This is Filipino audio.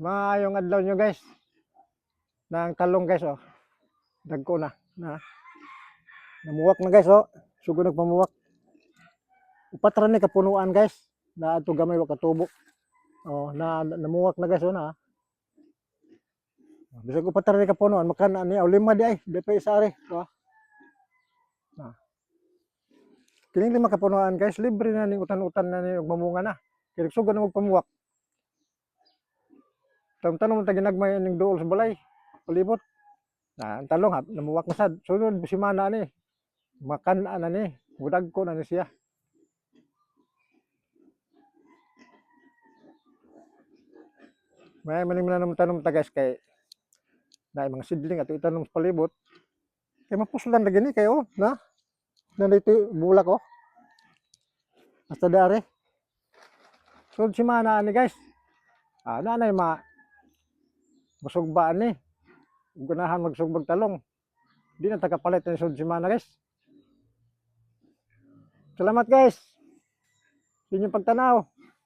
Maayong adlaw nyo guys. Nang talong guys oh. Dagko na. Namuwak na guys oh. Sugod nagpamuwak. Upat ra ni kapunuan guys. Na ato gamay wa katubo. Oh, namuwak na guys oh na. Bisag upat ra ni kapunuan makan ani aw lima di ay. Di pa isa ari. Oh. Kining lima kapunuan guys, libre na ning utan-utan na ni og mamunga na. Kaya sugod na magpamuwak. Tanong ta ginagmay ning duol sa balay. Palibot. Ang talong ha, namuwak na sad. Sunod simana ni. Makan na ni. Gudag ko na ni siya. May maning naman tanom ta guys kay na mga sidling ato itanong sa palibot. Kay mapuslan lagi ni kay oh, na. Nandito bulak oh. Hasta dari. Sunod simana ni guys. Nanay masugbaan ni. Ganahan magsugbag talong. Di na tagapalit ng sunod simana guys. Salamat guys. Sa inyong pagtanaw.